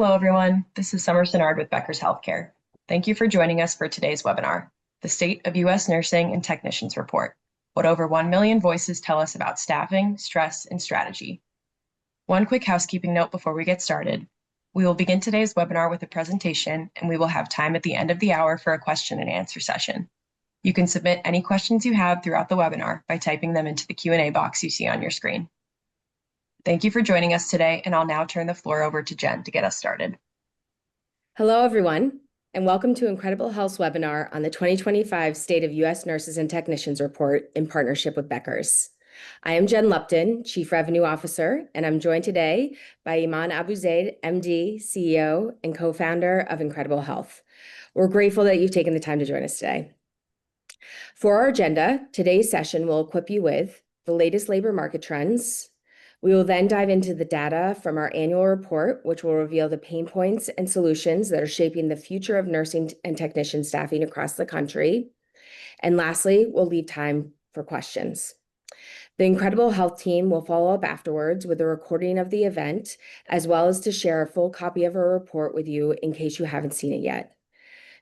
Hello, everyone. This is Summer Sinnard with Becker's Healthcare. Thank you for joining us for today's webinar, The State of U.S. Nursing and Technicians Report, what over 1 million voices tell us about staffing, stress, and strategy. One quick housekeeping note before we get started. We will begin today's webinar with a presentation, and we will have time at the end of the hour for a question and answer session. You can submit any questions you have throughout the webinar by typing them into the Q&A box you see on your screen. Thank you for joining us today, and I'll now turn the floor over to Jen to get us started. Hello, everyone, and welcome to Incredible Health's webinar on the 2025 State of U.S. Nurses and Technicians Report in partnership with Becker's. I am Jen Lupton, Chief Revenue Officer, and I'm joined today by Iman Abuzaid, MD, CEO, and co-founder of Incredible Health. We're grateful that you've taken the time to join us today. For our agenda, today's session will equip you with the latest labor market trends. We will then dive into the data from our annual report, which will reveal the pain points and solutions that are shaping the future of nursing and technician staffing across the country. And lastly, we'll leave time for questions. The Incredible Health team will follow up afterwards with a recording of the event, as well as to share a full copy of our report with you in case you haven't seen it yet.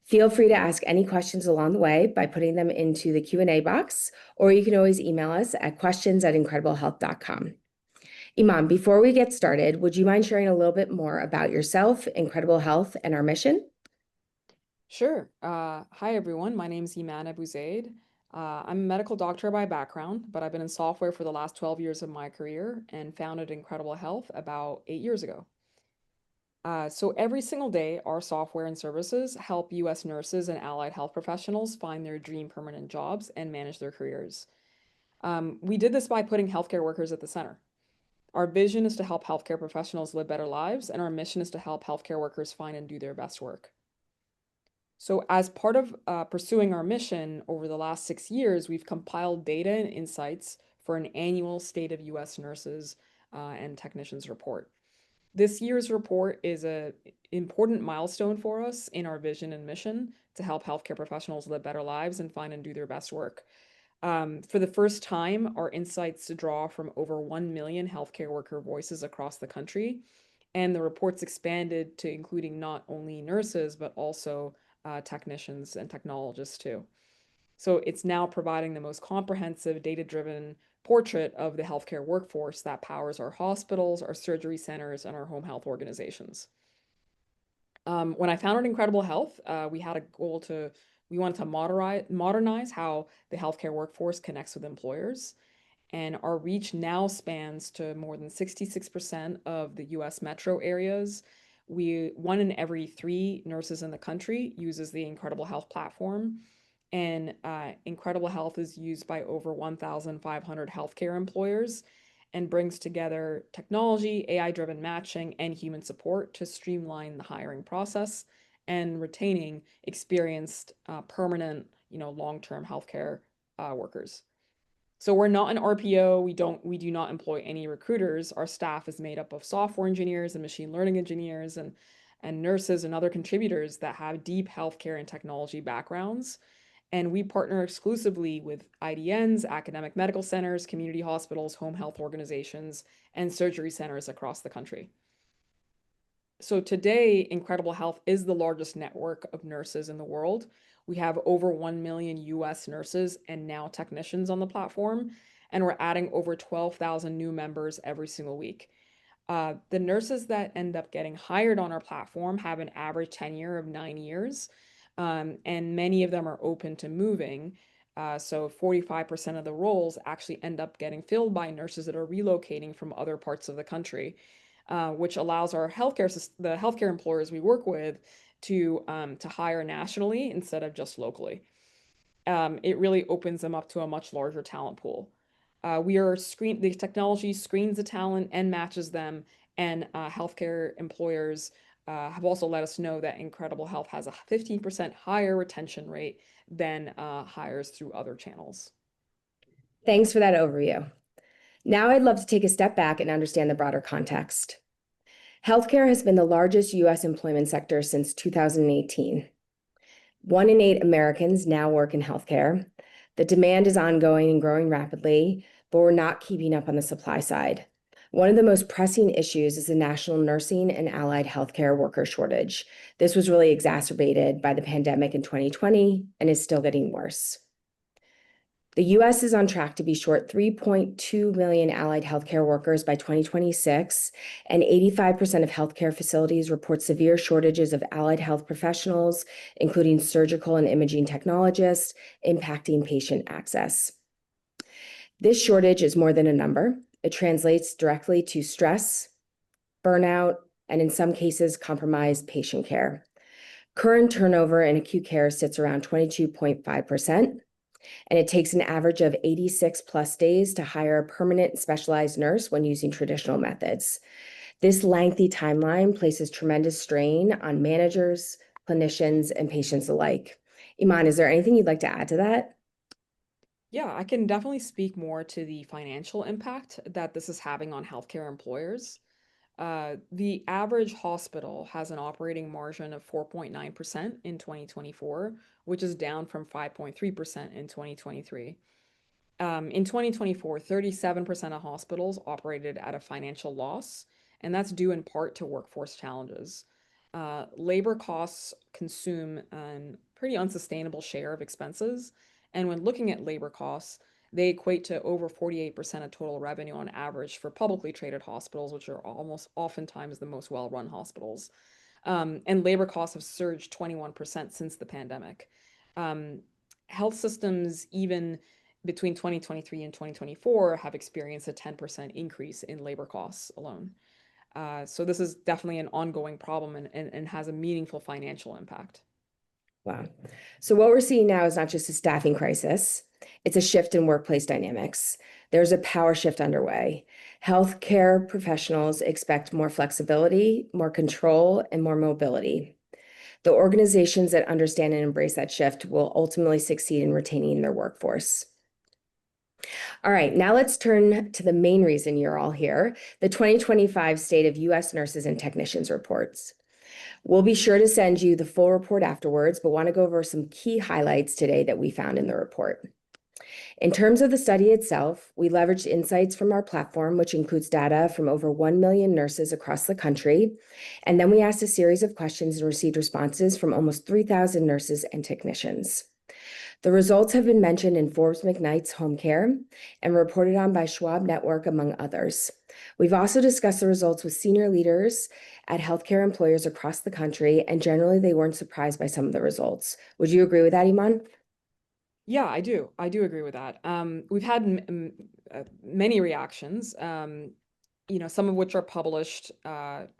Feel free to ask any questions along the way by putting them into the Q&A box, or you can always email us at questions@incrediblehealth.com. Iman, before we get started, would you mind sharing a little bit more about yourself, Incredible Health, and our mission? Sure. Hi, everyone. My name is Iman Abuzaid. I'm a medical doctor by background, but I've been in software for the last 12 years of my career and founded Incredible Health about 8 years ago. So every single day, our software and services help U.S. nurses and allied health professionals find their dream permanent jobs and manage their careers. We did this by putting healthcare workers at the center. Our vision is to help healthcare professionals live better lives, and our mission is to help healthcare workers find and do their best work. So as part of pursuing our mission over the last 6 years, we've compiled data and insights for an annual State of U.S. Nurses and Technicians report. This year's report is an important milestone for us in our vision and mission to help healthcare professionals live better lives and find and do their best work. For the first time, our insights draw from over 1 million healthcare worker voices across the country, and the report's expanded to including not only nurses, but also technicians and technologists too. So it's now providing the most comprehensive data-driven portrait of the healthcare workforce that powers our hospitals, our surgery centers, and our home health organizations. When I founded Incredible Health, we had a goal we wanted to modernize how the healthcare workforce connects with employers. And our reach now spans to more than 66% of the US metro areas. 1 in every 3 nurses in the country uses the Incredible Health platform. And Incredible Health is used by over 1,500 healthcare employers and brings together technology, AI-driven matching, and human support to streamline the hiring process and retaining experienced, permanent, long-term healthcare workers. So we're not an RPO. We do not employ any recruiters. Our staff is made up of software engineers and machine learning engineers and nurses and other contributors that have deep healthcare and technology backgrounds. And we partner exclusively with IDNs, academic medical centers, community hospitals, home health organizations, and surgery centers across the country. So today, Incredible Health is the largest network of nurses in the world. We have over 1 million US nurses and now technicians on the platform, and we're adding over 12,000 new members every single week. The nurses that end up getting hired on our platform have an average tenure of 9 years, and many of them are open to moving. So 45% of the roles actually end up getting filled by nurses that are relocating from other parts of the country. Which allows the healthcare employers we work with to hire nationally instead of just locally. It really opens them up to a much larger talent pool. The technology screens the talent and matches them, and healthcare employers have also let us know that Incredible Health has a 15% higher retention rate than hires through other channels. Thanks for that overview. Now I'd love to take a step back and understand the broader context. Healthcare has been the largest U.S. employment sector since 2018. 1 in 8 Americans now work in healthcare. The demand is ongoing and growing rapidly, but we're not keeping up on the supply side. One of the most pressing issues is the national nursing and allied healthcare worker shortage. This was really exacerbated by the pandemic in 2020 and is still getting worse. The US is on track to be short 3.2 million allied healthcare workers by 2026, and 85% of healthcare facilities report severe shortages of allied health professionals, including surgical and imaging technologists, impacting patient access. This shortage is more than a number. It translates directly to stress, burnout, and in some cases, compromised patient care. Current turnover in acute care sits around 22.5%. And it takes an average of 86 plus days to hire a permanent specialized nurse when using traditional methods. This lengthy timeline places tremendous strain on managers, clinicians, and patients alike. Iman, is there anything you'd like to add to that? Yeah, I can definitely speak more to the financial impact that this is having on healthcare employers. The average hospital has an operating margin of 4.9% in 2024, which is down from 5.3% in 2023. In 2024, 37% of hospitals operated at a financial loss, and that's due in part to workforce challenges. Labor costs consume a pretty unsustainable share of expenses, and when looking at labor costs, they equate to over 48% of total revenue on average for publicly traded hospitals, which are almost oftentimes the most well-run hospitals. And labor costs have surged 21% since the pandemic. Um, Health systems, even between 2023 and 2024, have experienced a 10% increase in labor costs alone. So this is definitely an ongoing problem and has a meaningful financial impact. Wow. So what we're seeing now is not just a staffing crisis, it's a shift in workplace dynamics. There's a power shift underway. Healthcare professionals expect more flexibility, more control, and more mobility. The organizations that understand and embrace that shift will ultimately succeed in retaining their workforce. All right, now let's turn to the main reason you're all here, the 2025 State of U.S. Nurses and Technicians reports. We'll be sure to send you the full report afterwards, but want to go over some key highlights today that we found in the report. In terms of the study itself, we leveraged insights from our platform, which includes data from over 1 million nurses across the country. And then we asked a series of questions and received responses from almost 3,000 nurses and technicians. The results have been mentioned in Forbes McKnight's Home Care and reported on by Schwab Network, among others. We've also discussed the results with senior leaders at healthcare employers across the country, and generally they weren't surprised by some of the results. Would you agree with that, Iman? Yeah, I do. I do agree with that. We've had many reactions, some of which are published,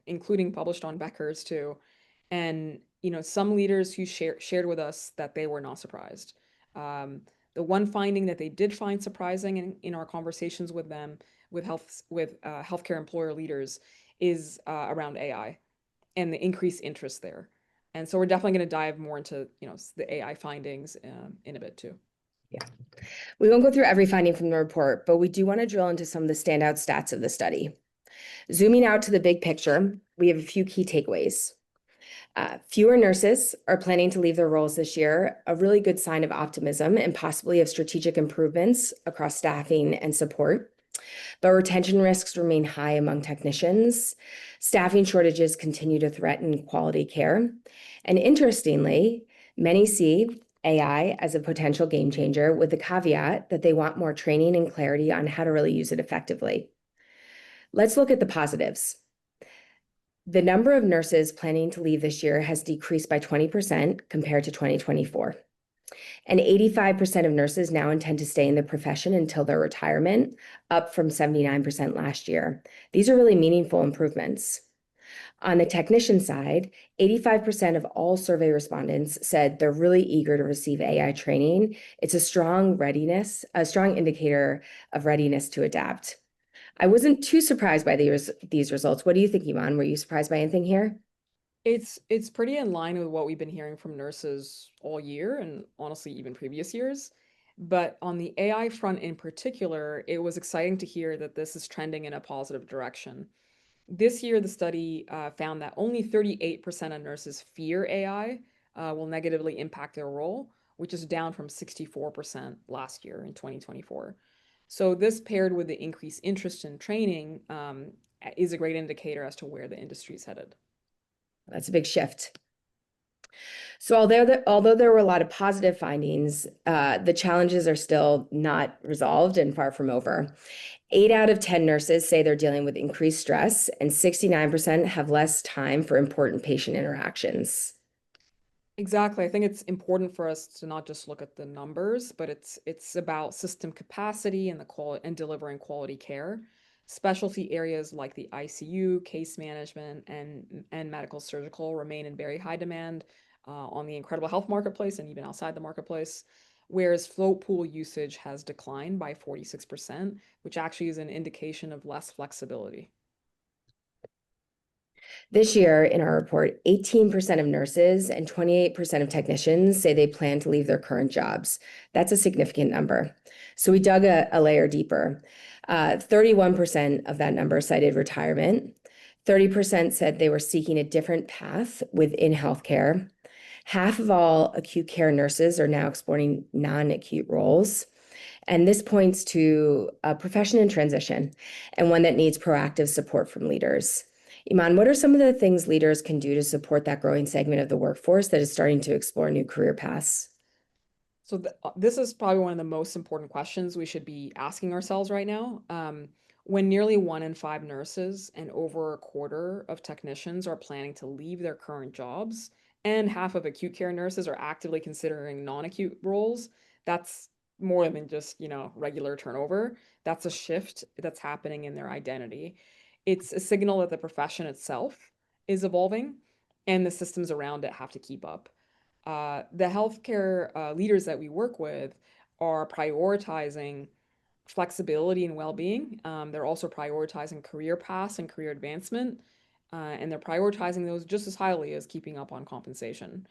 including published on Becker's too. And, some leaders who shared with us that they were not surprised. The one finding that they did find surprising in our conversations with them, with healthcare employer leaders, is around AI and the increased interest there. And so we're definitely going to dive more into, the AI findings in a bit too. Yeah. We won't go through every finding from the report, but we do want to drill into some of the standout stats of the study. Zooming out to the big picture, we have a few key takeaways. Fewer nurses are planning to leave their roles this year, a really good sign of optimism and possibly of strategic improvements across staffing and support. But retention risks remain high among technicians. Staffing shortages continue to threaten quality care. And interestingly, many see AI as a potential game changer, with the caveat that they want more training and clarity on how to really use it effectively. Let's look at the positives. The number of nurses planning to leave this year has decreased by 20% compared to 2024. And 85% of nurses now intend to stay in the profession until their retirement, up from 79% last year. These are really meaningful improvements. On the technician side, 85% of all survey respondents said they're really eager to receive AI training. It's a strong indicator of readiness to adapt. I wasn't too surprised by these results. What do you think, Iman? Were you surprised by anything here? It's pretty in line with what we've been hearing from nurses all year and honestly even previous years. But on the AI front in particular, it was exciting to hear that this is trending in a positive direction. This year, the study found that only 38% of nurses fear AI will negatively impact their role, which is down from 64% last year in 2024. So this paired with the increased interest in training is a great indicator as to where the industry is headed. That's a big shift. So although there were a lot of positive findings, the challenges are still not resolved and far from over. 8 out of 10 nurses say they're dealing with increased stress, and 69% have less time for important patient interactions. Exactly. I think it's important for us to not just look at the numbers, but it's about system capacity and the quality and delivering quality care. Specialty areas like the ICU, case management, and medical surgical remain in very high demand on the incredible health marketplace and even outside the marketplace. Whereas float pool usage has declined by 46%, which actually is an indication of less flexibility. This year, in our report, 18% of nurses and 28% of technicians say they plan to leave their current jobs. That's a significant number. So we dug a layer deeper. 31% of that number cited retirement. 30% said they were seeking a different path within healthcare. Half of all acute care nurses are now exploring non-acute roles. And this points to a profession in transition and one that needs proactive support from leaders. Iman, what are some of the things leaders can do to support that growing segment of the workforce that is starting to explore new career paths? So this is probably one of the most important questions we should be asking ourselves right now. When nearly 1 in 5 nurses and over a quarter of technicians are planning to leave their current jobs, and half of acute care nurses are actively considering non-acute roles, that's more than just, regular turnover. That's a shift that's happening in their identity. It's a signal that the profession itself is evolving and the systems around it have to keep up. The healthcare leaders that we work with are prioritizing flexibility and well-being. They're also prioritizing career paths and career advancement, and they're prioritizing those just as highly as keeping up on compensation.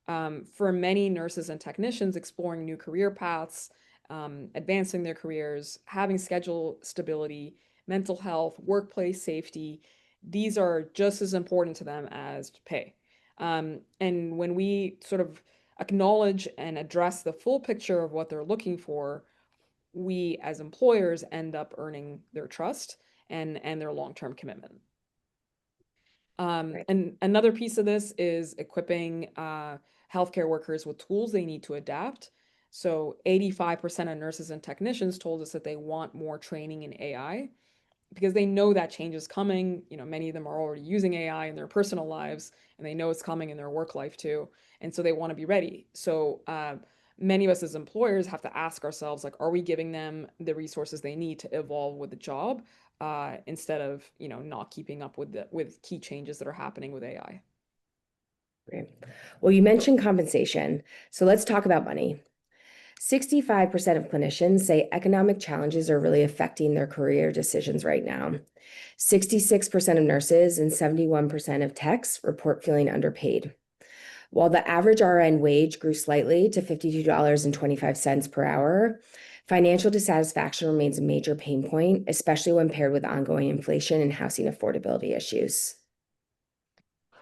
For many nurses and technicians, exploring new career paths, advancing their careers, having schedule stability, mental health, workplace safety, these are just as important to them as pay. And when we sort of acknowledge and address the full picture of what they're looking for, we as employers end up earning their trust and their long-term commitment. Right. And another piece of this is equipping healthcare workers with tools they need to adapt. So 85% of nurses and technicians told us that they want more training in AI because they know that change is coming. Many of them are already using AI in their personal lives, and they know it's coming in their work life too. And so they want to be ready. So many of us as employers have to ask ourselves, like, are we giving them the resources they need to evolve with the job instead of, not keeping up with key changes that are happening with AI? Great. Well, you mentioned compensation. So let's talk about money. 65% of clinicians say economic challenges are really affecting their career decisions right now. 66% of nurses and 71% of techs report feeling underpaid. While the average RN wage grew slightly to $52.25 per hour, financial dissatisfaction remains a major pain point, especially when paired with ongoing inflation and housing affordability issues.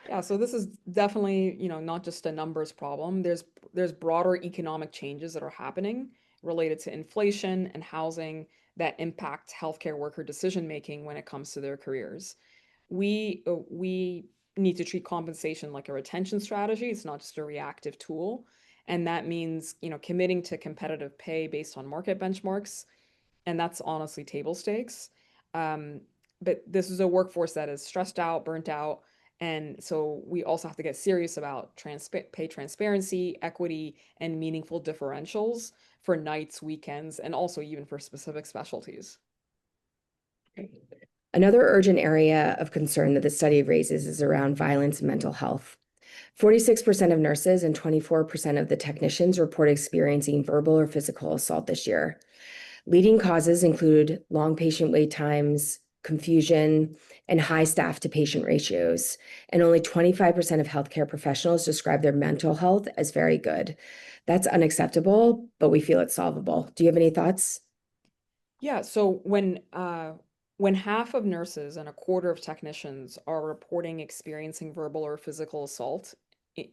Yeah, so this is definitely, not just a numbers problem. There's broader economic changes that are happening related to inflation and housing that impact healthcare worker decision making when it comes to their careers. We need to treat compensation like a retention strategy. It's not just a reactive tool, and that means, committing to competitive pay based on market benchmarks, and that's honestly table stakes. Um, but this is a workforce that is stressed out, burnt out, and so we also have to get serious about pay transparency, equity, and meaningful differentials for nights, weekends, and also even for specific specialties. Another urgent area of concern that the study raises is around violence and mental health. 46% of nurses and 24% of the technicians report experiencing verbal or physical assault this year. Leading causes include long patient wait times, confusion, and high staff to patient ratios. And only 25% of healthcare professionals describe their mental health as very good. That's unacceptable, but we feel it's solvable. Do you have any thoughts? Yeah, so when half of nurses and a quarter of technicians are reporting experiencing verbal or physical assault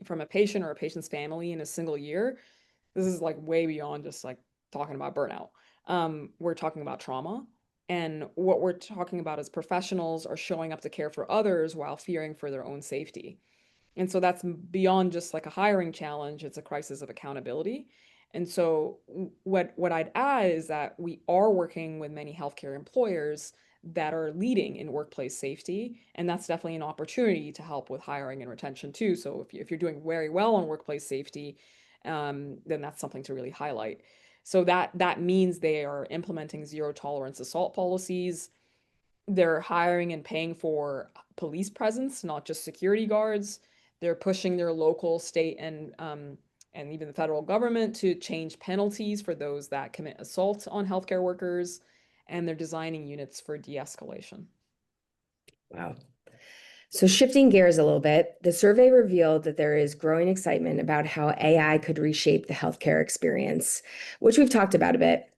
from a patient or a patient's family in a single year, this is like way beyond just like talking about burnout. we're talking about trauma. And what we're talking about is professionals are showing up to care for others while fearing for their own safety. And so that's beyond just like a hiring challenge, it's a crisis of accountability. And so what I'd add is that we are working with many healthcare employers that are leading in workplace safety, and that's definitely an opportunity to help with hiring and retention too. So if you're doing very well on workplace safety, then that's something to really highlight. So that means they are implementing zero tolerance assault policies. They're hiring and paying for police presence, not just security guards. They're pushing their local, state, and even the federal government to change penalties for those that commit assault on healthcare workers, and they're designing units for de-escalation. Wow. So shifting gears a little bit, the survey revealed that there is growing excitement about how AI could reshape the healthcare experience, which we've talked about a bit.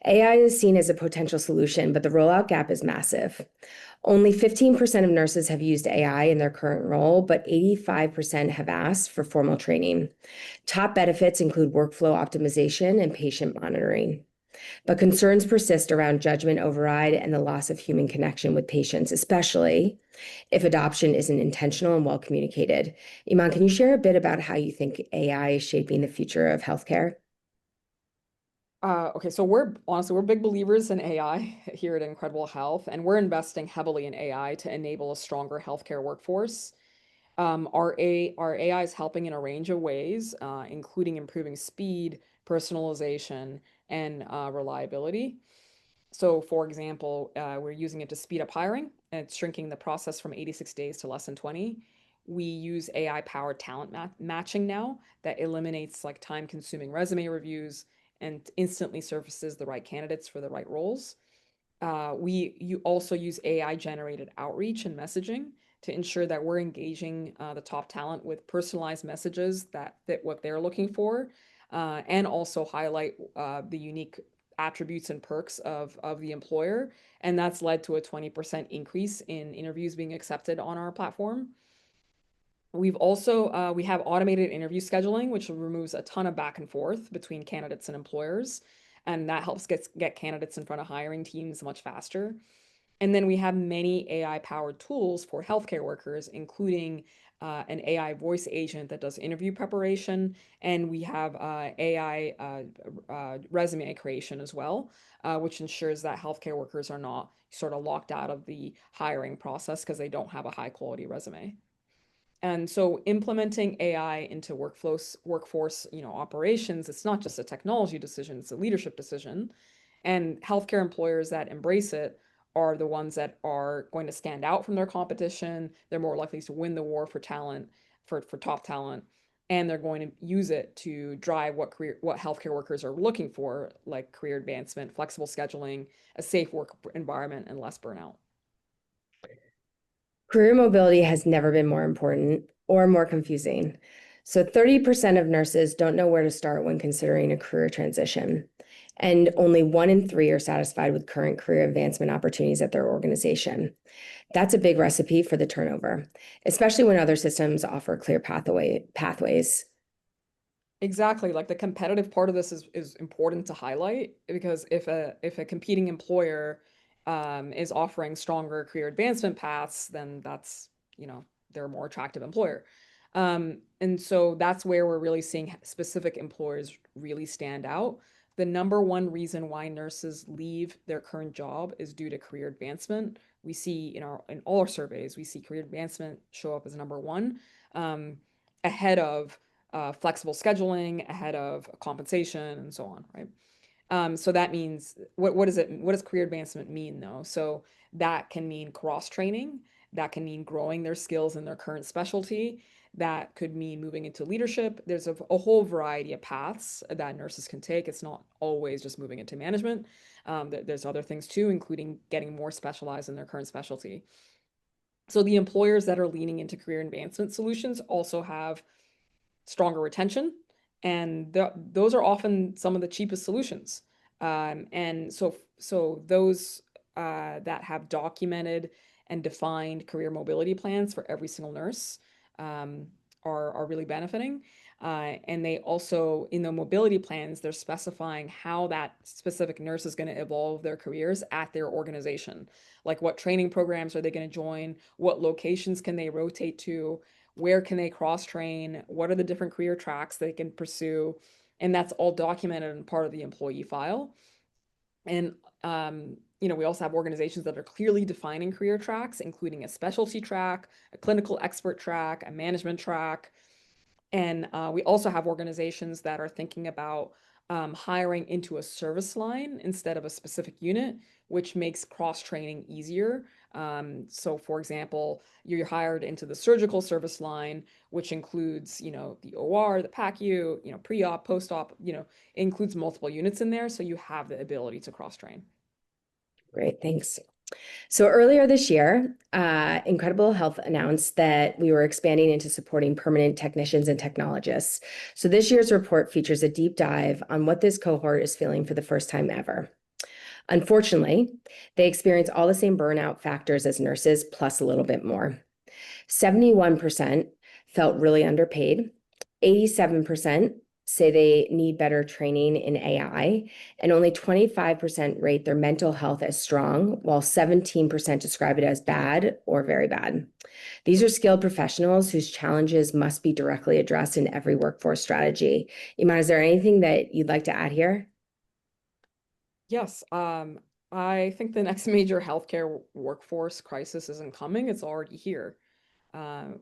AI is seen as a potential solution, but the rollout gap is massive. Only 15% of nurses have used AI in their current role, but 85% have asked for formal training. Top benefits include workflow optimization and patient monitoring. But concerns persist around judgment override and the loss of human connection with patients, especially if adoption isn't intentional and well communicated. Iman, can you share a bit about how you think AI is shaping the future of healthcare? Okay, so we're big believers in AI here at Incredible Health, and we're investing heavily in AI to enable a stronger healthcare workforce. Our AI is helping in a range of ways, including improving speed, personalization, and reliability. So, for example, we're using it to speed up hiring, and it's shrinking the process from 86 days to less than 20. We use AI-powered talent matching now that eliminates like time-consuming resume reviews and instantly surfaces the right candidates for the right roles. You also use AI-generated outreach and messaging to ensure that we're engaging the top talent with personalized messages that fit what they're looking for, and also highlight the unique attributes and perks of the employer. And that's led to a 20% increase in interviews being accepted on our platform. We have automated interview scheduling, which removes a ton of back and forth between candidates and employers, and that helps get candidates in front of hiring teams much faster. And then we have many AI-powered tools for healthcare workers, including an AI voice agent that does interview preparation, and we have AI resume creation as well, which ensures that healthcare workers are not sort of locked out of the hiring process because they don't have a high-quality resume. And so implementing AI into workforce, operations, it's not just a technology decision, it's a leadership decision. And healthcare employers that embrace it are the ones that are going to stand out from their competition. They're more likely to win the war for talent, for top talent, and they're going to use it to drive what healthcare workers are looking for, like career advancement, flexible scheduling, a safe work environment, and less burnout. Career mobility has never been more important or more confusing. So 30% of nurses don't know where to start when considering a career transition. And only 1 in 3 are satisfied with current career advancement opportunities at their organization. That's a big recipe for the turnover, especially when other systems offer clear pathways. Exactly. Like the competitive part of this is important to highlight because if a competing employer is offering stronger career advancement paths, then that's, they're a more attractive employer. And so that's where we're really seeing specific employers really stand out. The number one reason why nurses leave their current job is due to career advancement. We see in all our surveys, we see career advancement show up as number one, ahead of flexible scheduling, ahead of compensation, and so on, right? So that means what does career advancement mean though? So that can mean cross training, that can mean growing their skills in their current specialty, that could mean moving into leadership. There's a whole variety of paths that nurses can take. It's not always just moving into management. There's other things too, including getting more specialized in their current specialty. So the employers that are leaning into career advancement solutions also have stronger retention, and those are often some of the cheapest solutions. And so those that have documented and defined career mobility plans for every single nurse are really benefiting. And they also, in the mobility plans, they're specifying how that specific nurse is going to evolve their careers at their organization. Like what training programs are they going to join? What locations can they rotate to? Where can they cross train? What are the different career tracks they can pursue? And that's all documented and part of the employee file. And we also have organizations that are clearly defining career tracks, including a specialty track, a clinical expert track, a management track. And we also have organizations that are thinking about hiring into a service line instead of a specific unit, which makes cross-training easier. So for example, you're hired into the surgical service line, which includes, the OR, the PACU, pre-op, post-op, includes multiple units in there. So you have the ability to cross-train. Great, thanks. So earlier this year, Incredible Health announced that we were expanding into supporting permanent technicians and technologists. So this year's report features a deep dive on what this cohort is feeling for the first time ever. Unfortunately, they experience all the same burnout factors as nurses, plus a little bit more. 71% felt really underpaid. 87% say they need better training in AI, and only 25% rate their mental health as strong, while 17% describe it as bad or very bad. These are skilled professionals whose challenges must be directly addressed in every workforce strategy. Iman, is there anything that you'd like to add here? Yes, I think the next major healthcare workforce crisis isn't coming, it's already here.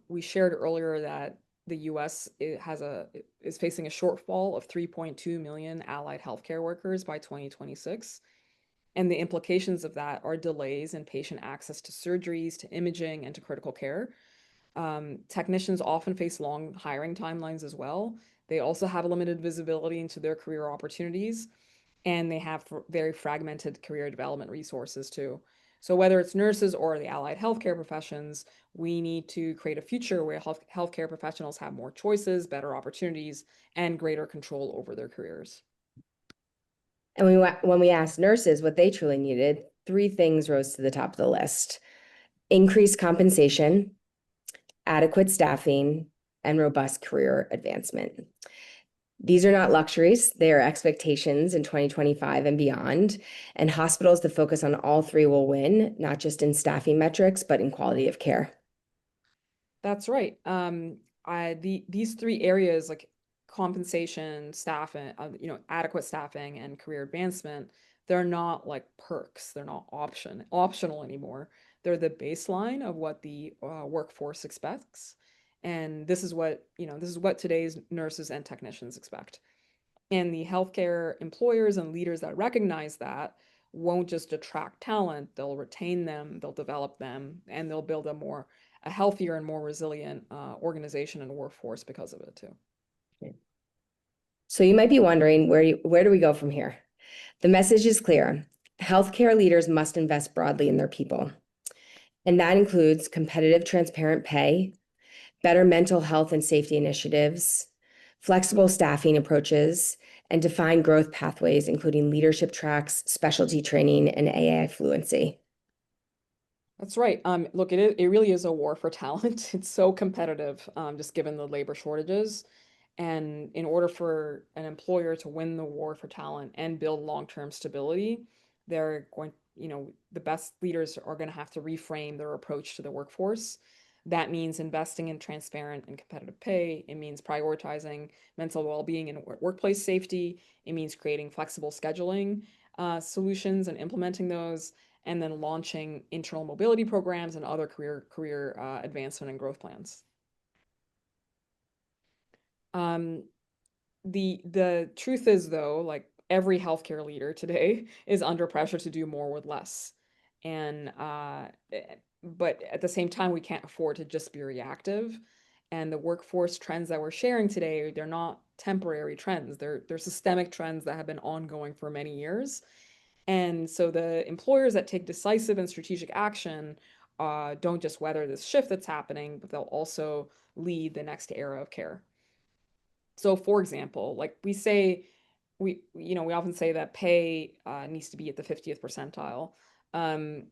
We shared earlier that the US is facing a shortfall of 3.2 million allied healthcare workers by 2026. And the implications of that are delays in patient access to surgeries, to imaging, and to critical care. Technicians often face long hiring timelines as well. They also have limited visibility into their career opportunities, and they have very fragmented career development resources too. So whether it's nurses or the allied healthcare professions, we need to create a future where healthcare professionals have more choices, better opportunities, and greater control over their careers. And when we asked nurses what they truly needed, three things rose to the top of the list: increased compensation, adequate staffing, and robust career advancement. These are not luxuries, they are expectations in 2025 and beyond. And hospitals that focus on all three will win, not just in staffing metrics, but in quality of care. That's right. These three areas, like compensation, staffing, adequate staffing, and career advancement, they're not like perks. They're not optional anymore. They're the baseline of what the workforce expects, and this is what today's nurses and technicians expect. And the healthcare employers and leaders that recognize that won't just attract talent, they'll retain them, they'll develop them, and they'll build a healthier and more resilient organization and workforce because of it too. So you might be wondering, where do we go from here? The message is clear. Healthcare leaders must invest broadly in their people. And that includes competitive, transparent pay, better mental health and safety initiatives, flexible staffing approaches, and defined growth pathways, including leadership tracks, specialty training, and AI fluency. That's right. Look, it really is a war for talent. It's so competitive, just given the labor shortages. And in order for an employer to win the war for talent and build long-term stability, the best leaders are going to have to reframe their approach to the workforce. That means investing in transparent and competitive pay. It means prioritizing mental well-being and workplace safety. It means creating flexible scheduling solutions and implementing those, and then launching internal mobility programs and other career advancement and growth plans. Um, the truth is though, like every healthcare leader today is under pressure to do more with less. And but at the same time, we can't afford to just be reactive. And the workforce trends that we're sharing today, they're not temporary trends. They're systemic trends that have been ongoing for many years. And so the employers that take decisive and strategic action don't just weather this shift that's happening, but they'll also lead the next era of care. So for example, like we often say that pay needs to be at the 50th percentile, um,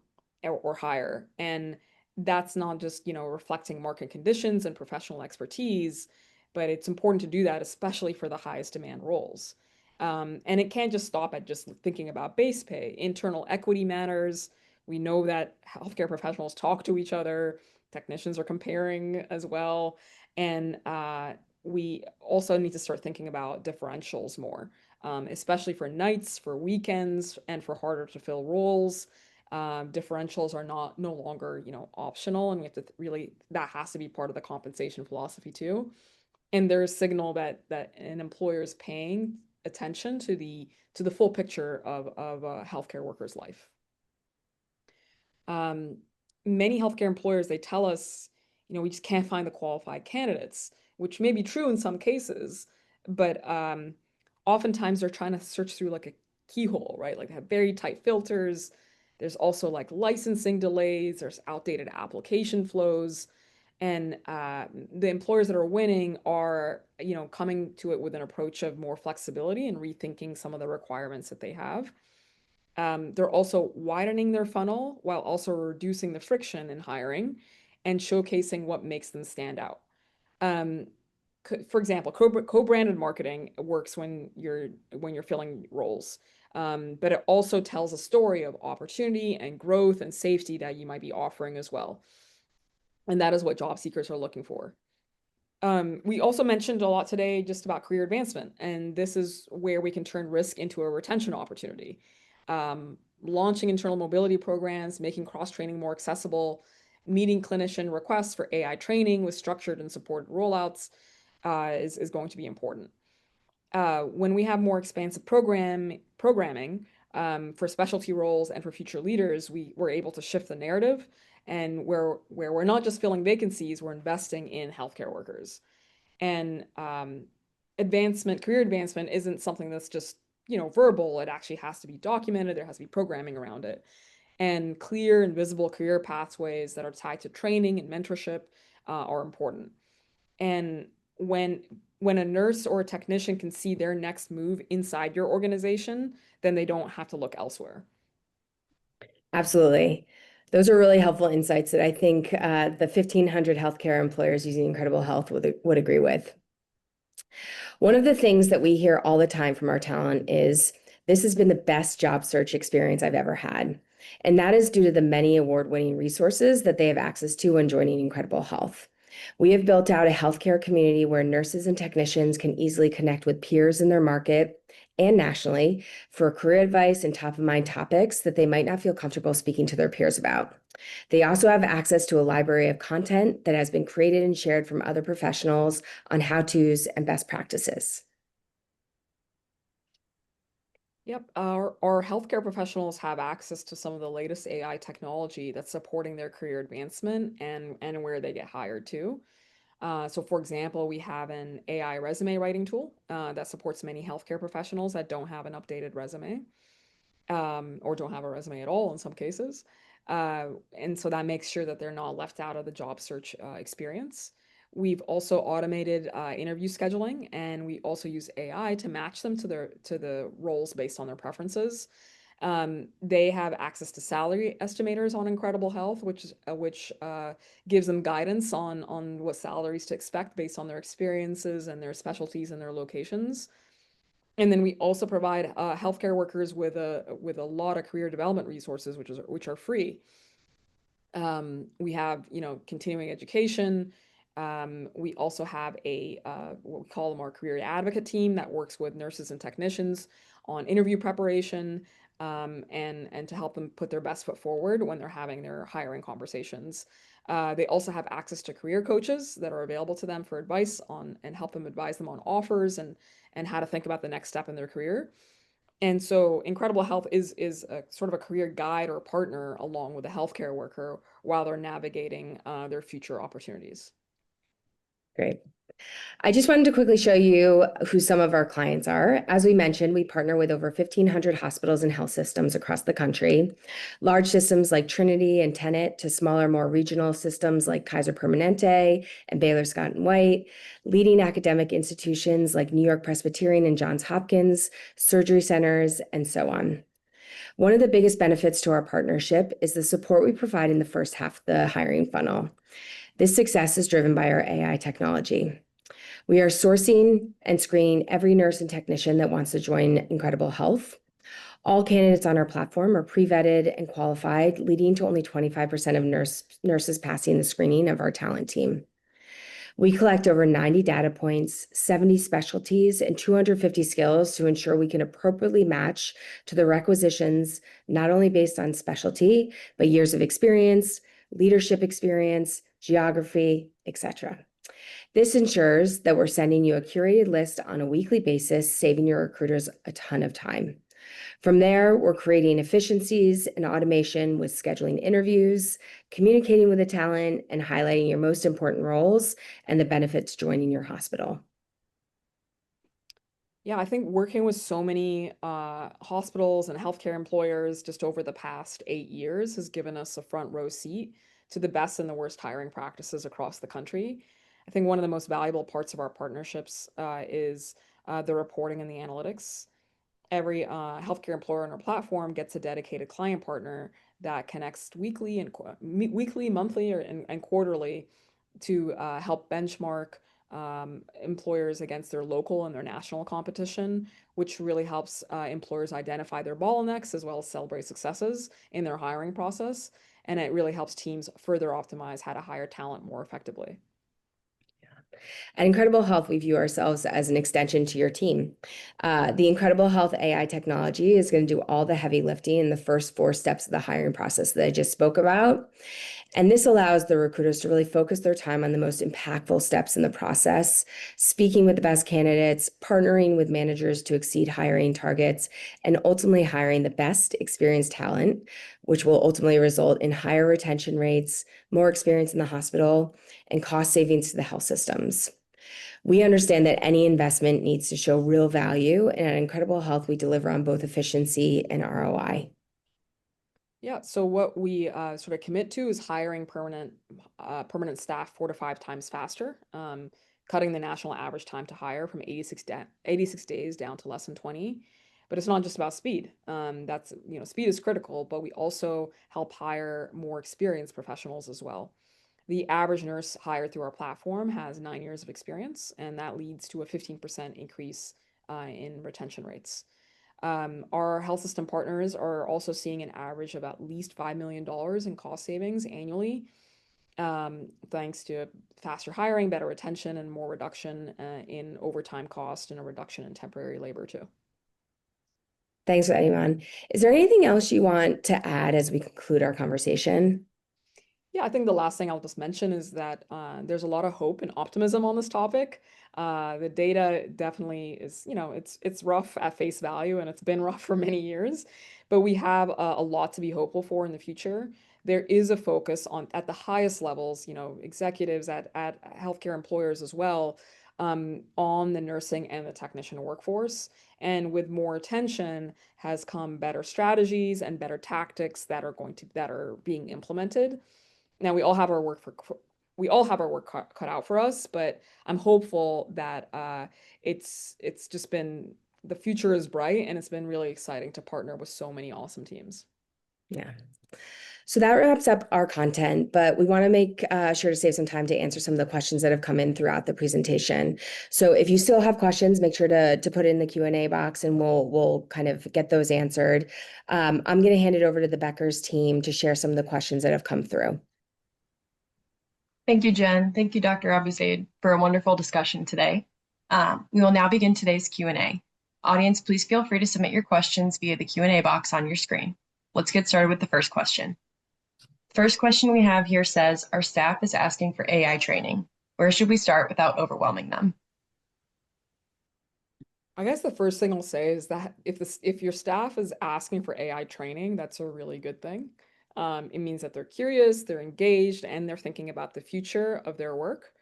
or higher. And that's not just, reflecting market conditions and professional expertise, but it's important to do that, especially for the highest demand roles. And it can't just stop at just thinking about base pay. Internal equity matters. We know that healthcare professionals talk to each other, technicians are comparing as well. And we also need to start thinking about differentials more, especially for nights, for weekends, and for harder to fill roles. Differentials are no longer, optional, and we have to really, that has to be part of the compensation philosophy too. And there's a signal that an employer is paying attention to the full picture of a healthcare worker's life. Um, Many healthcare employers, they tell us, we just can't find the qualified candidates, which may be true in some cases, but oftentimes they're trying to search through like a keyhole, right? Like they have very tight filters. There's also like licensing delays, there's outdated application flows. And the employers that are winning are, coming to it with an approach of more flexibility and rethinking some of the requirements that they have. They're also widening their funnel while also reducing the friction in hiring and showcasing what makes them stand out. Um, for example, co-branded marketing works when you're filling roles, but it also tells a story of opportunity and growth and safety that you might be offering as well. And that is what job seekers are looking for. We also mentioned a lot today just about career advancement, and this is where we can turn risk into a retention opportunity. Launching internal mobility programs, making cross-training more accessible, meeting clinician requests for AI training with structured and supported rollouts is going to be important. When we have more expansive programming for specialty roles and for future leaders, we're able to shift the narrative, and where we're not just filling vacancies, we're investing in healthcare workers. And career advancement isn't something that's just, verbal. It actually has to be documented. There has to be programming around it. And clear and visible career pathways that are tied to training and mentorship are important. And when a nurse or a technician can see their next move inside your organization, then they don't have to look elsewhere. Absolutely. Those are really helpful insights that I think the 1,500 healthcare employers using Incredible Health would agree with. One of the things that we hear all the time from our talent is, this has been the best job search experience I've ever had. And that is due to the many award-winning resources that they have access to when joining Incredible Health. We have built out a healthcare community where nurses and technicians can easily connect with peers in their market and nationally for career advice and top-of-mind topics that they might not feel comfortable speaking to their peers about. They also have access to a library of content that has been created and shared from other professionals on how-tos and best practices. Yep, our healthcare professionals have access to some of the latest AI technology that's supporting their career advancement and where they get hired to. So for example, we have an AI resume writing tool that supports many healthcare professionals that don't have an updated resume, or don't have a resume at all in some cases. And so that makes sure that they're not left out of the job search experience. We've also automated interview scheduling, and we also use AI to match them to the roles based on their preferences. They have access to salary estimators on Incredible Health, which gives them guidance on what salaries to expect based on their experiences and their specialties and their locations. And then we also provide healthcare workers with a lot of career development resources, which are free. We have, continuing education. We also have what we call them our career advocate team that works with nurses and technicians on interview preparation, and to help them put their best foot forward when they're having their hiring conversations. They also have access to career coaches that are available to them for advice on and help them advise them on offers and how to think about the next step in their career. And so Incredible Health is a sort of a career guide or partner along with a healthcare worker while they're navigating their future opportunities. Great. I just wanted to quickly show you who some of our clients are. As we mentioned, we partner with over 1,500 hospitals and health systems across the country. Large systems like Trinity and Tenet to smaller, more regional systems like Kaiser Permanente and Baylor Scott and White. Leading academic institutions like New York Presbyterian and Johns Hopkins, surgery centers, and so on. One of the biggest benefits to our partnership is the support we provide in the first half of the hiring funnel. This success is driven by our AI technology. We are sourcing and screening every nurse and technician that wants to join Incredible Health. All candidates on our platform are pre-vetted and qualified, leading to only 25% of nurses passing the screening of our talent team. We collect over 90 data points, 70 specialties, and 250 skills to ensure we can appropriately match to the requisitions, not only based on specialty, but years of experience, leadership experience, geography, etc. This ensures that we're sending you a curated list on a weekly basis, saving your recruiters a ton of time. From there, we're creating efficiencies and automation with scheduling interviews, communicating with the talent, and highlighting your most important roles and the benefits joining your hospital. Yeah, I think working with so many hospitals and healthcare employers just over the past 8 years has given us a front row seat to the best and the worst hiring practices across the country. I think one of the most valuable parts of our partnerships is the reporting and the analytics. Every healthcare employer on our platform gets a dedicated client partner that connects weekly, monthly, and quarterly to help benchmark employers against their local and their national competition, which really helps employers identify their bottlenecks as well as celebrate successes in their hiring process. And it really helps teams further optimize how to hire talent more effectively. At Incredible Health, we view ourselves as an extension to your team. The Incredible Health AI technology is going to do all the heavy lifting in the first 4 steps of the hiring process that I just spoke about. And this allows the recruiters to really focus their time on the most impactful steps in the process, speaking with the best candidates, partnering with managers to exceed hiring targets, and ultimately hiring the best experienced talent, which will ultimately result in higher retention rates, more experience in the hospital, and cost savings to the health systems. We understand that any investment needs to show real value, and at Incredible Health, we deliver on both efficiency and ROI. Yeah, so what we sort of commit to is hiring permanent staff 4 to 5 times faster, cutting the national average time to hire from 86 days down to less than 20. But it's not just about speed. Speed is critical, but we also help hire more experienced professionals as well. The average nurse hired through our platform has 9 years of experience, and that leads to a 15% increase in retention rates. Our health system partners are also seeing an average of at least $5 million in cost savings annually, thanks to faster hiring, better retention, and more reduction in overtime cost and a reduction in temporary labor too. Thanks, Iman. Is there anything else you want to add as we conclude our conversation? Yeah, I think the last thing I'll just mention is that there's a lot of hope and optimism on this topic. The data definitely is, it's rough at face value, and it's been rough for many years, but we have a lot to be hopeful for in the future. There is a focus on at the highest levels, executives at healthcare employers as well, on the nursing and the technician workforce. And with more attention has come better strategies and better tactics that are being implemented. Now we all have our work cut out for us, but I'm hopeful that it's just been the future is bright, and it's been really exciting to partner with so many awesome teams. Yeah. So that wraps up our content, but we want to make sure to save some time to answer some of the questions that have come in throughout the presentation. So if you still have questions, make sure to put it in the Q&A box, and we'll kind of get those answered. I'm going to hand it over to the Becker's team to share some of the questions that have come through. Thank you, Jen. Thank you, Dr. Abuzaid, for a wonderful discussion today. We will now begin today's Q&A. Audience, please feel free to submit your questions via the Q&A box on your screen. Let's get started with the first question. First question we have here says, our staff is asking for AI training. Where should we start without overwhelming them? I guess the first thing I'll say is that if your staff is asking for AI training, that's a really good thing. It means that they're curious, they're engaged, and they're thinking about the future of their work.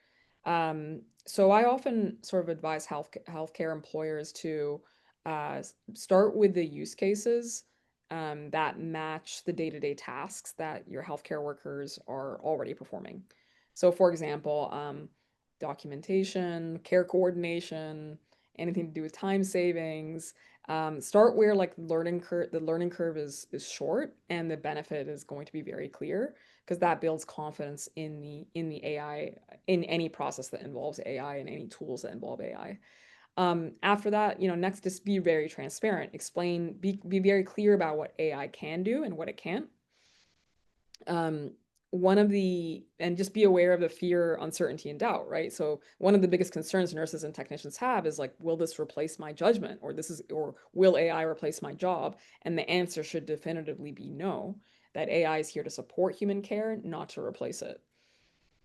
So I often sort of advise healthcare employers to start with the use cases that match the day-to-day tasks that your healthcare workers are already performing. So, for example, documentation, care coordination, anything to do with time savings, Start where like the learning curve is short and the benefit is going to be very clear because that builds confidence in the AI in any process that involves AI and any tools that involve AI. After that, next just be very transparent. Be very clear about what AI can do and what it can't. um, and just be aware of the fear, uncertainty, and doubt, right? So one of the biggest concerns nurses and technicians have is like, will this replace my judgment? Or will AI replace my job? And the answer should definitively be no, that AI is here to support human care, not to replace it.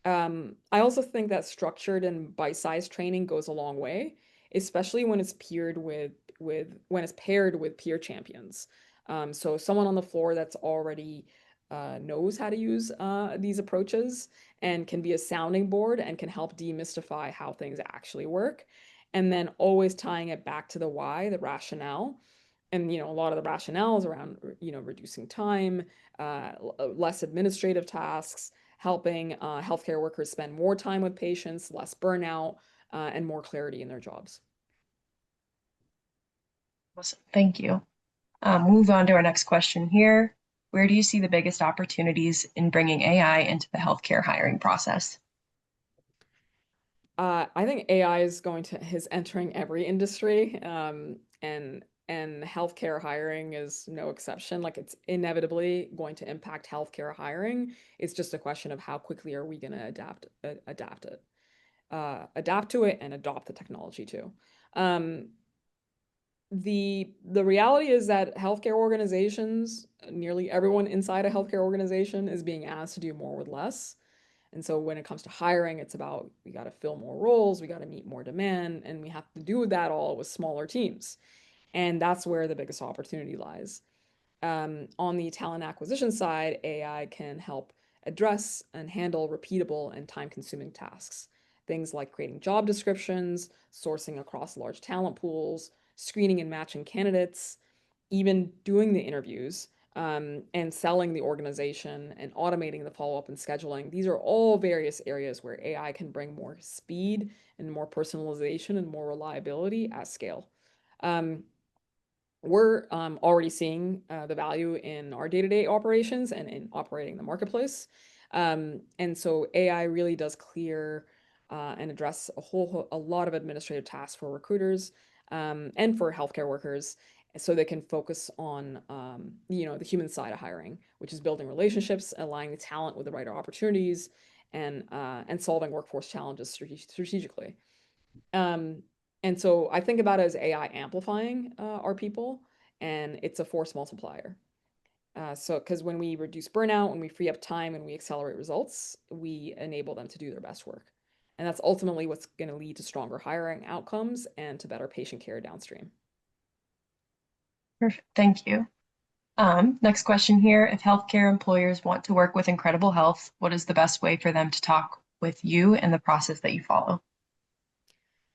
I also think that structured and bite-sized training goes a long way, especially when it's paired with peer champions. So someone on the floor that's already knows how to use these approaches and can be a sounding board and can help demystify how things actually work. And then always tying it back to the why, the rationale. And a lot of the rationales around reducing time, less administrative tasks, helping healthcare workers spend more time with patients, less burnout, and more clarity in their jobs. Awesome. Thank you. Move on to our next question here. Where do you see the biggest opportunities in bringing AI into the healthcare hiring process? I think AI is entering every industry, and healthcare hiring is no exception. Like it's inevitably going to impact healthcare hiring. It's just a question of how quickly are we going to adapt to it and adopt the technology too. Um, the reality is that healthcare organizations, nearly everyone inside a healthcare organization is being asked to do more with less. And so when it comes to hiring, it's about we got to fill more roles, we got to meet more demand, and we have to do that all with smaller teams. And that's where the biggest opportunity lies. On the talent acquisition side, AI can help address and handle repeatable and time-consuming tasks. Things like creating job descriptions, sourcing across large talent pools, screening and matching candidates, even doing the interviews, and selling the organization and automating the follow-up and scheduling. These are all various areas where AI can bring more speed and more personalization and more reliability at scale. Um, we're already seeing the value in our day-to-day operations and in operating the marketplace. And so AI really does clear and address a lot of administrative tasks for recruiters and for healthcare workers, so they can focus on the human side of hiring, which is building relationships, aligning the talent with the right opportunities, and solving workforce challenges strategically. Um, and so I think about it as AI amplifying our people, and it's a force multiplier. So, because when we reduce burnout, when we free up time, and we accelerate results, we enable them to do their best work. And that's ultimately what's going to lead to stronger hiring outcomes and to better patient care downstream. Perfect. Thank you. Next question here. If healthcare employers want to work with Incredible Health, what is the best way for them to talk with you and the process that you follow?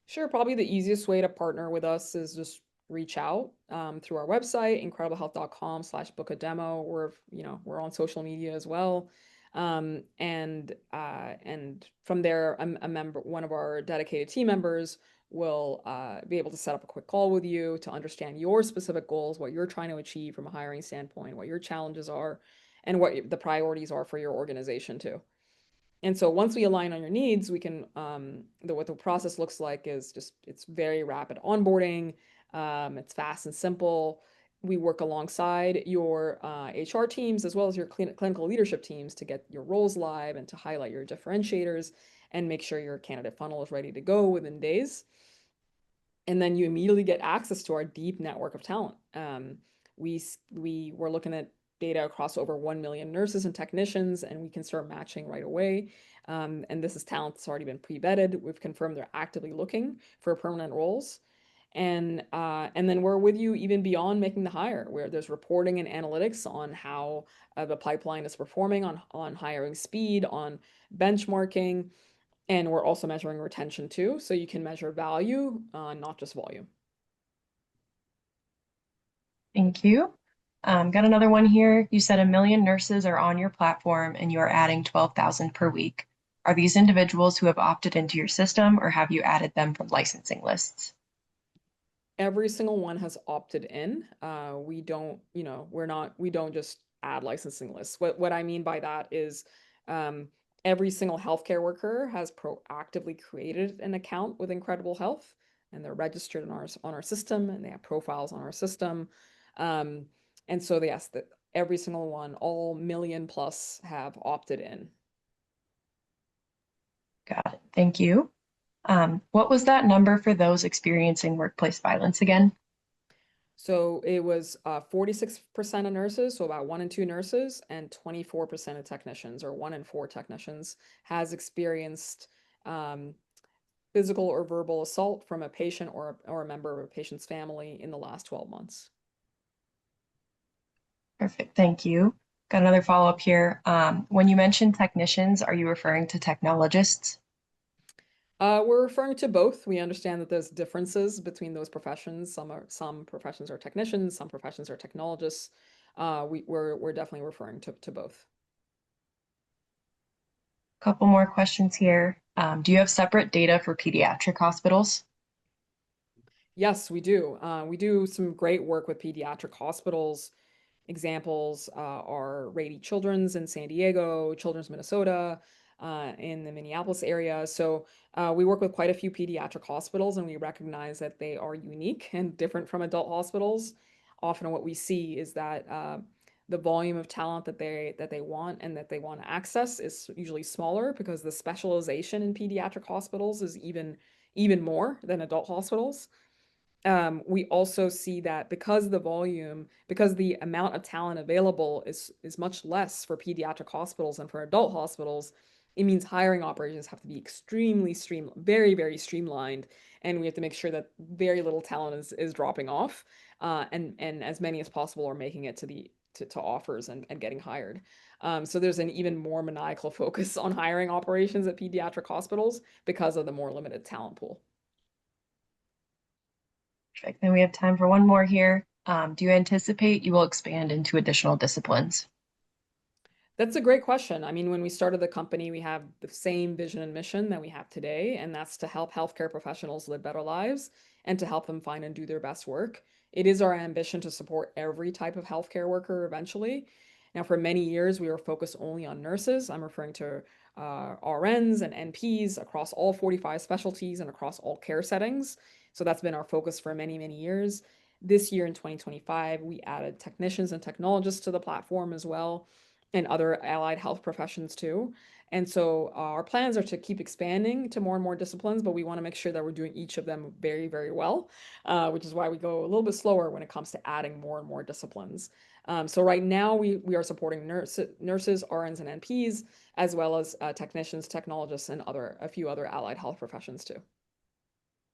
Sure, probably the easiest way to partner with us is just reach out through our website, incrediblehealth.com/book a demo. We're on social media as well. And from there, one of our dedicated team members will be able to set up a quick call with you to understand your specific goals, what you're trying to achieve from a hiring standpoint, what your challenges are, and what the priorities are for your organization too. And so once we align on your needs, we can, what the process looks like is it's very rapid onboarding. It's fast and simple. We work alongside your HR teams as well as your clinical leadership teams to get your roles live and to highlight your differentiators and make sure your candidate funnel is ready to go within days. And then you immediately get access to our deep network of talent. We're looking at data across over 1 million nurses and technicians, and we can start matching right away. And this is talent that's already been pre-vetted. We've confirmed they're actively looking for permanent roles. And then we're with you even beyond making the hire, where there's reporting and analytics on how the pipeline is performing, on hiring speed, on benchmarking, and we're also measuring retention too, so you can measure value, not just volume. Thank you. Got another one here. You said 1 million nurses are on your platform and you are adding 12,000 per week. Are these individuals who have opted into your system or have you added them from licensing lists? Every single one has opted in. We don't, we don't just add licensing lists. What I mean by that is um, every single healthcare worker has proactively created an account with Incredible Health, and they're registered on our system, and they have profiles on our system. Um, and so yes, that every single one, all million plus, have opted in. Got it. Thank you. What was that number for those experiencing workplace violence again? So it was 46% of nurses, so about 1 in 2 nurses, and 24% of technicians, or 1 in 4 technicians, has experienced um, physical or verbal assault from a patient or a member of a patient's family in the last 12 months. Perfect. Thank you. Got another follow-up here. When you mentioned technicians, are you referring to technologists? We're referring to both. We understand that there's differences between those professions. Some professions are technicians, some professions are technologists. We're definitely referring to both. Couple more questions here. Do you have separate data for pediatric hospitals? Yes, we do. We do some great work with pediatric hospitals. Examples are Rady Children's in San Diego, Children's Minnesota, in the Minneapolis area. So we work with quite a few pediatric hospitals, and we recognize that they are unique and different from adult hospitals. Often, what we see is that the volume of talent that they want and that they want to access is usually smaller because the specialization in pediatric hospitals is even more than adult hospitals. We also see that because the amount of talent available is much less for pediatric hospitals than for adult hospitals, it means hiring operations have to be very, very streamlined, and we have to make sure that very little talent is dropping off, and as many as possible are making it to offers and getting hired. So there's an even more maniacal focus on hiring operations at pediatric hospitals because of the more limited talent pool. Perfect. Then we have time for one more here. Do you anticipate you will expand into additional disciplines? That's a great question. I mean, when we started the company, we have the same vision and mission that we have today, and that's to help healthcare professionals live better lives and to help them find and do their best work. It is our ambition to support every type of healthcare worker eventually. Now, for many years, we were focused only on nurses. I'm referring to RNs and NPs across all 45 specialties and across all care settings. So that's been our focus for many, many years. This year in 2025, we added technicians and technologists to the platform as well, and other allied health professions too. And so our plans are to keep expanding to more and more disciplines, but we want to make sure that we're doing each of them very, very well, which is why we go a little bit slower when it comes to adding more and more disciplines. So right now we are supporting nurses, RNs, and NPs, as well as technicians, technologists, and a few other allied health professions too.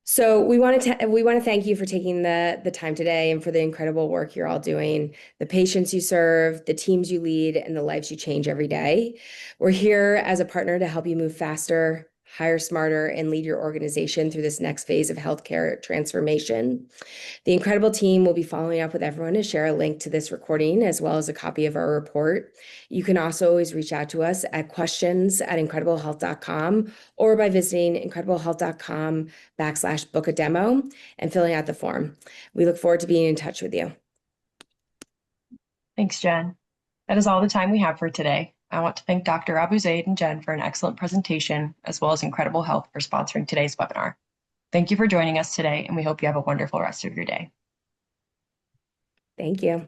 So we want to thank you for taking the time today and for the incredible work you're all doing, the patients you serve, the teams you lead, and the lives you change every day. We're here as a partner to help you move faster, hire smarter, and lead your organization through this next phase of healthcare transformation. The incredible team will be following up with everyone to share a link to this recording as well as a copy of our report. You can also always reach out to us at questions@incrediblehealth.com or by visiting incrediblehealth.com/book a demo and filling out the form. We look forward to being in touch with you. Thanks, Jen. That is all the time we have for today. I want to thank Dr. Abu Zaid and Jen for an excellent presentation, as well as Incredible Health for sponsoring today's webinar. Thank you for joining us today, and we hope you have a wonderful rest of your day. Thank you.